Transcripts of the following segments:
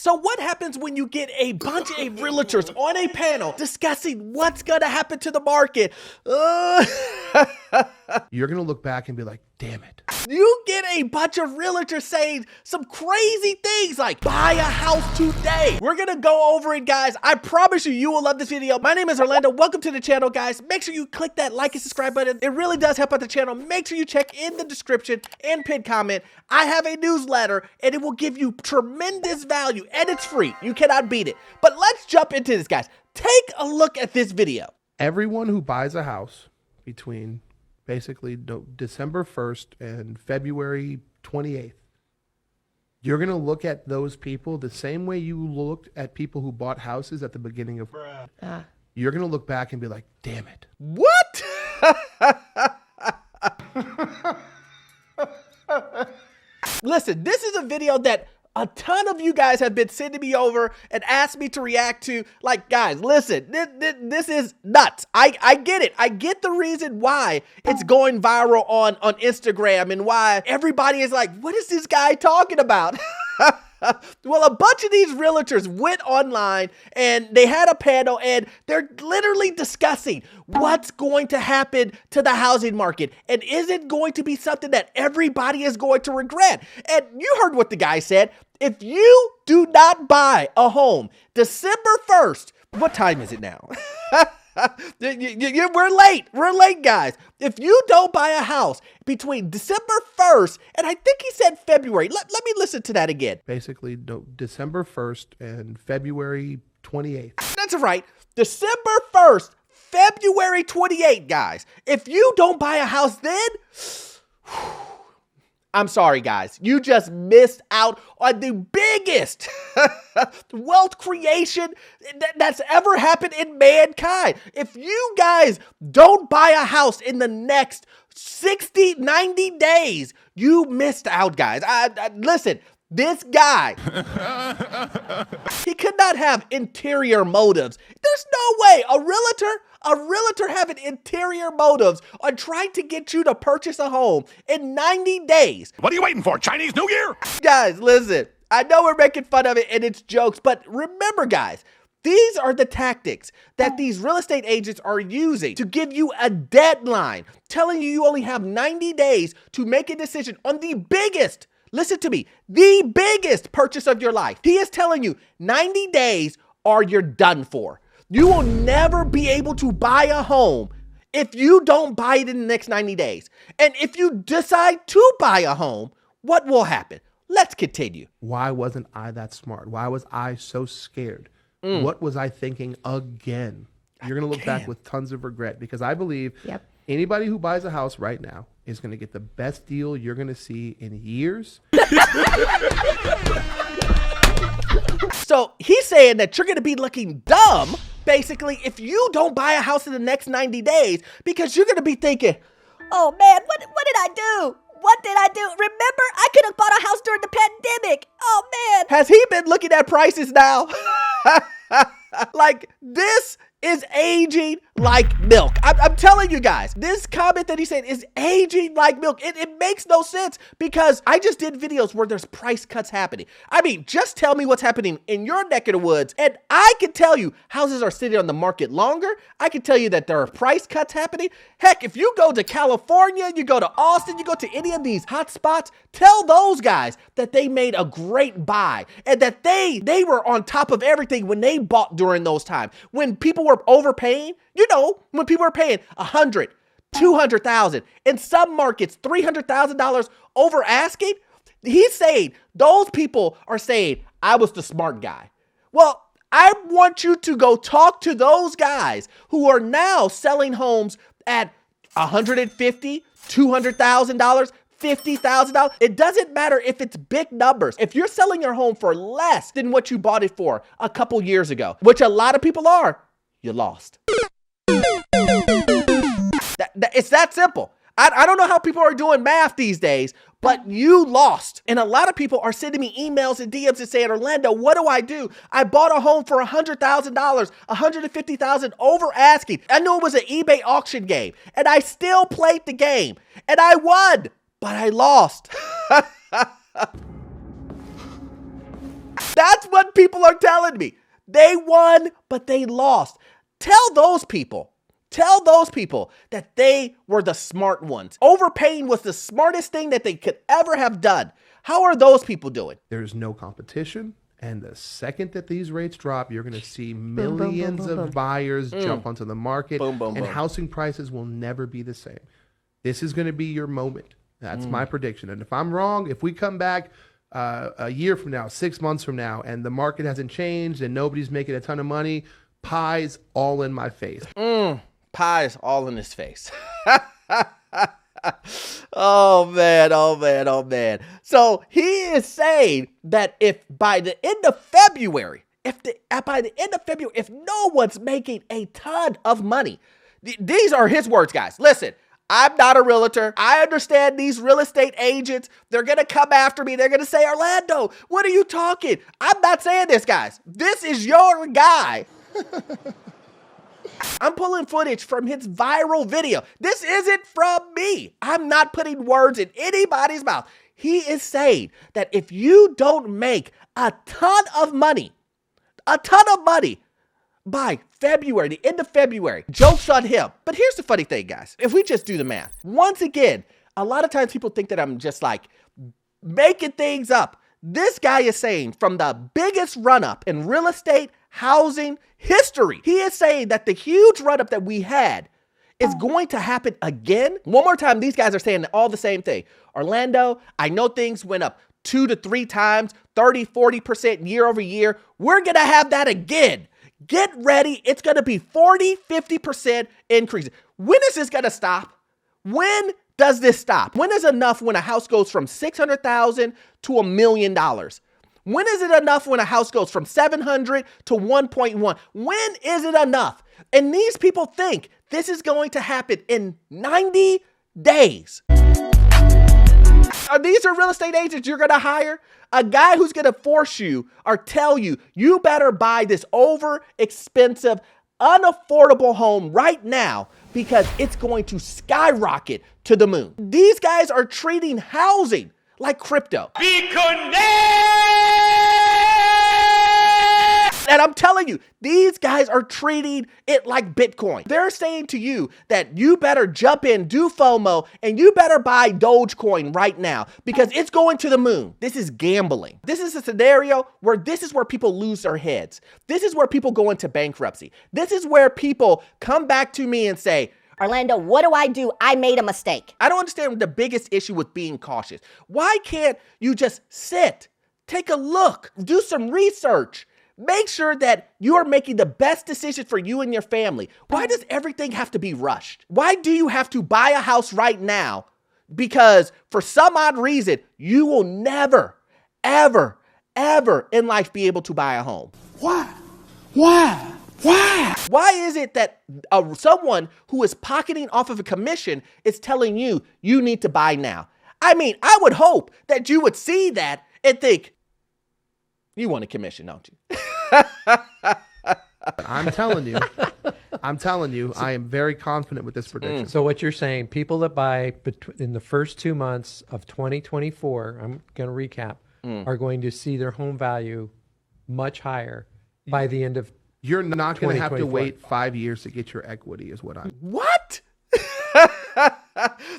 So what happens when you get a bunch of realtors on a panel discussing what's gonna happen to the market? You're gonna look back and be like, damn it. You get a bunch of realtors saying some crazy things like, buy a house today. We're gonna go over it, guys. I promise you, you will love this video. My name is Orlando. Welcome to the channel, guys. Make sure you click that like and subscribe button. It really does help out the channel. Make sure you check in the description and pinned comment. I have a newsletter and it will give you tremendous value and it's free. You cannot beat it. But let's jump into this, guys. Take a look at this video. Everyone who buys a house between basically December 1st and February 28th, you're going to look at those people the same way you looked at people who bought houses at the beginning of... You're going to look back and be like, damn it. What? Listen, this is a video that a ton of you guys have been sending me over and asked me to react to. Like, guys, listen, this is nuts. I get it. I get the reason why it's going viral on Instagram and why everybody is like, what is this guy talking about? Well, a bunch of these realtors went online and they had a panel and they're literally discussing what's going to happen to the housing market and is it going to be something that everybody is going to regret? And you heard what the guy said. If you do not buy a home December 1st, what time is it now? We're late, guys. If you don't buy a house between December 1st and I think he said February, let me listen to that again. Basically, December 1st and February 28th. That's right. December 1st, February 28th, guys. If you don't buy a house then, I'm sorry, guys. You just missed out on the biggest wealth creation that's ever happened in mankind. If you guys don't buy a house in the next 60, 90 days, you missed out, guys. Listen, this guy, he could not have interior motives. There's no way a realtor having interior motives on trying to get you to purchase a home in 90 days. What are you waiting for? Chinese New Year? Guys, listen, I know we're making fun of it and it's jokes, but remember, guys, these are the tactics that these real estate agents are using to give you a deadline, telling you only have 90 days to make a decision on the biggest, listen to me, the biggest purchase of your life. He is telling you 90 days or you're done for. You will never be able to buy a home if you don't buy it in the next 90 days. And if you decide to buy a home, what will happen? Let's continue. Why wasn't I that smart? Why was I so scared? What was I thinking again? You're going to look back with tons of regret because I believe anybody who buys a house right now is going to get the best deal you're going to see in years. So he's saying that you're going to be looking dumb, basically, if you don't buy a house in the next 90 days, because you're going to be thinking, oh man, what did I do? What did I do? Remember, I could have bought a house during the pandemic. Oh man. Has he been looking at prices now? Like, this is aging like milk. I'm telling you guys, this comment that he said is aging like milk. It makes no sense because I just did videos where there's price cuts happening. I mean, just tell me what's happening in your neck of the woods and I can tell you houses are sitting on the market longer. I can tell you that there are price cuts happening. Heck, if you go to California, you go to Austin, you go to any of these hot spots, tell those guys that they made a great buy and that they were on top of everything when they bought during those times. When people were overpaying, you know, when people were paying $100,000, $200,000, in some markets, $300,000 over asking, he's saying those people are saying, I was the smart guy. Well, I want you to go talk to those guys who are now selling homes at $150,000, $200,000, $50,000. It doesn't matter if it's big numbers. If you're selling your home for less than what you bought it for a couple years ago, which a lot of people are, you lost. It's that simple. I don't know how people are doing math these days, but you lost. And a lot of people are sending me emails and DMs and saying, Orlando, what do I do? I bought a home for $100,000, $150,000 over asking. I knew it was an eBay auction game and I still played the game and I won, but I lost. That's what people are telling me. They won, but they lost. Tell those people that they were the smart ones. Overpaying was the smartest thing that they could ever have done. How are those people doing? There's no competition. And the second that these rates drop, you're going to see millions of buyers jump onto the market. And housing prices will never be the same. This is going to be your moment. That's my prediction. And if I'm wrong, if we come back a year from now, 6 months from now, and the market hasn't changed and nobody's making a ton of money, pies all in my face. Pies all in his face. Oh man. So he is saying that if by the end of February, if no one's making a ton of money, these are his words, guys. Listen, I'm not a realtor. I understand these real estate agents. They're going to come after me. They're going to say, Orlando, what are you talking? I'm not saying this, guys. This is your guy. I'm pulling footage from his viral video. This isn't from me. I'm not putting words in anybody's mouth. He is saying that if you don't make a ton of money by February, the end of February, joke's on him. But here's the funny thing, guys. If we just do the math, once again, a lot of times people think that I'm just like making things up. This guy is saying from the biggest run-up in real estate, housing history, he is saying that the huge run-up that we had is going to happen again. One more time, these guys are saying all the same thing. Orlando, I know things went up 2 to 3 times, 30, 40% year over year. We're going to have that again. Get ready. It's going to be 40, 50% increase. When is this going to stop? When does this stop? When is enough when a house goes from $600,000 to $1 million? When is it enough when a house goes from 700 to 1.1? When is it enough? And these people think this is going to happen in 90 days. These are real estate agents you're going to hire? A guy who's going to force you or tell you, you better buy this over expensive, unaffordable home right now because it's going to skyrocket to the moon. These guys are treating housing like crypto. And I'm telling you, these guys are treating it like Bitcoin. They're saying to you that you better jump in, do FOMO, and you better buy Dogecoin right now because it's going to the moon. This is gambling. This is a scenario where this is where people lose their heads. This is where people go into bankruptcy. This is where people come back to me and say, Orlando, what do I do? I made a mistake. I don't understand the biggest issue with being cautious. Why can't you just sit, take a look, do some research? Make sure that you are making the best decision for you and your family. Why does everything have to be rushed? Why do you have to buy a house right now? Because for some odd reason, you will never, ever, ever in life be able to buy a home. Why? Why is it that someone who is pocketing off of a commission is telling you you need to buy now? I mean, I would hope that you would see that and think, you want a commission, don't you? I'm telling you, I am very confident with this prediction. So what you're saying, people that buy in the first 2 months of 2024, I'm going to recap, are going to see their home value much higher by the end of You're not going to have to 2024. wait 5 years to get your equity is what I'm. What?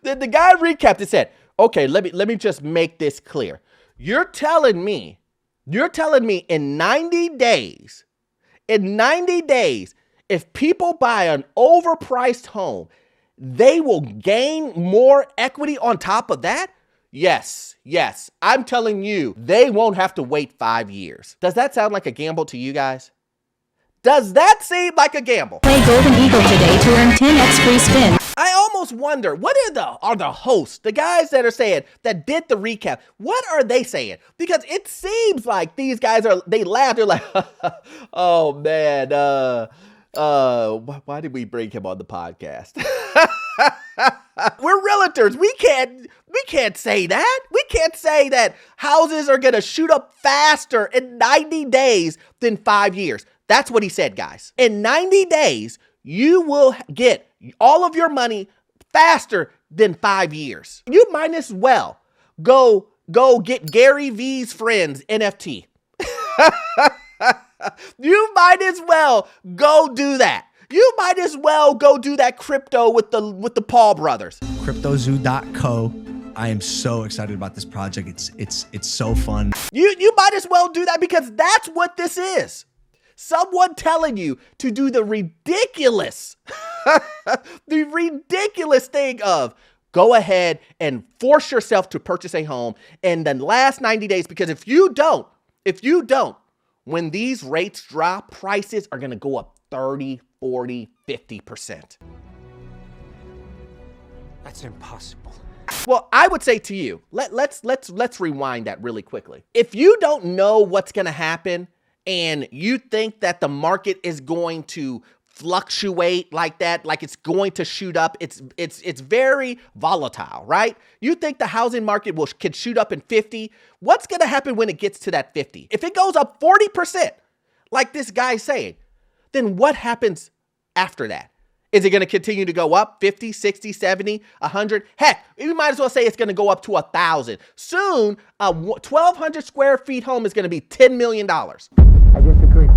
The guy recapped and said, okay, let me just make this clear. You're telling me in 90 days, if people buy an overpriced home, they will gain more equity on top of that? Yes. I'm telling you, they won't have to wait 5 years. Does that sound like a gamble to you guys? Does that seem like a gamble? Play Golden Eagle today to earn 10x free spin. I almost wonder, what are the hosts, the guys that are saying, that did the recap, what are they saying? Because it seems like these guys they laugh, they're like, oh man, why did we bring him on the podcast? We're realtors. We can't say that. We can't say that houses are going to shoot up faster in 90 days than 5 years. That's what he said, guys. In 90 days, you will get all of your money faster than 5 years. You might as well go get Gary V's friends NFT. You might as well go do that. You might as well go do that crypto with the Paul brothers. CryptoZoo.co. I am so excited about this project. It's so fun. You might as well do that because that's what this is. Someone telling you to do the ridiculous, the ridiculous thing of go ahead and force yourself to purchase a home in the last 90 days. Because if you don't, when these rates drop, prices are going to go up 30, 40, 50%. That's impossible. Well, I would say to you, let's rewind that really quickly. If you don't know what's going to happen and you think that the market is going to fluctuate like that, like it's going to shoot up, it's very volatile, right? You think the housing market can shoot up in 50. What's going to happen when it gets to that 50? If it goes up 40%, like this guy's saying, then what happens after that? Is it going to continue to go up 50, 60, 70, 100? Heck, you might as well say it's going to go up to 1,000. Soon, a 1,200 square feet home is going to be $10 million. I disagree.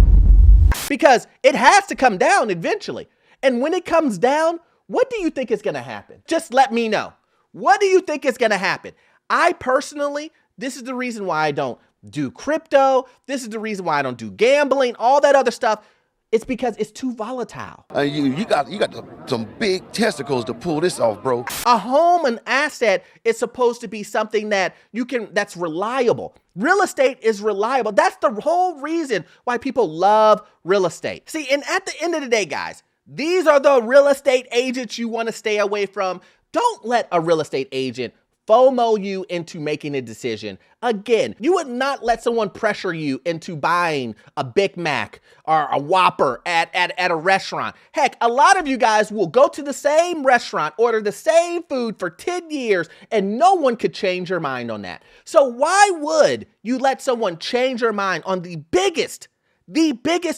Because it has to come down eventually. And when it comes down, what do you think is going to happen? Just let me know. What do you think is going to happen? I personally, this is the reason why I don't do crypto. This is the reason why I don't do gambling, all that other stuff. It's because it's too volatile. You got some big testicles to pull this off, bro. A home, an asset, is supposed to be something that that's reliable. Real estate is reliable. That's the whole reason why people love real estate. See, and at the end of the day, guys, these are the real estate agents you want to stay away from. Don't let a real estate agent FOMO you into making a decision. Again, you would not let someone pressure you into buying a Big Mac or a Whopper at a restaurant. Heck, a lot of you guys will go to the same restaurant, order the same food for 10 years, and no one could change your mind on that. So why would you let someone change your mind on the biggest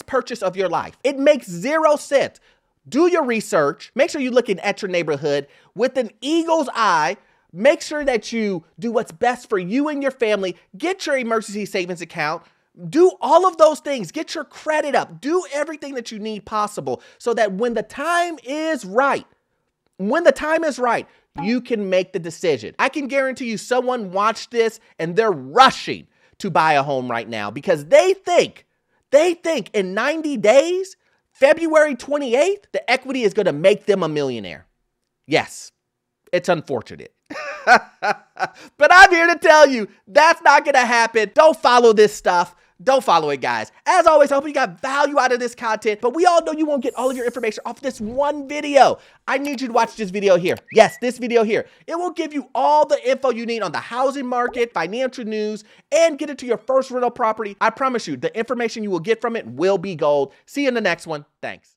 purchase of your life? It makes zero sense. Do your research. Make sure you're looking at your neighborhood with an eagle's eye. Make sure that you do what's best for you and your family. Get your emergency savings account. Do all of those things. Get your credit up. Do everything that you need possible so that when the time is right, you can make the decision. I can guarantee you someone watched this and they're rushing to buy a home right now because they think in 90 days, February 28th, the equity is going to make them a millionaire. Yes, it's unfortunate. But I'm here to tell you that's not going to happen. Don't follow this stuff. Don't follow it, guys. As always, I hope you got value out of this content, but we all know you won't get all of your information off this one video. I need you to watch this video here. Yes, this video here. It will give you all the info you need on the housing market, financial news, and get into your first rental property. I promise you, the information you will get from it will be gold. See you in the next one. Thanks.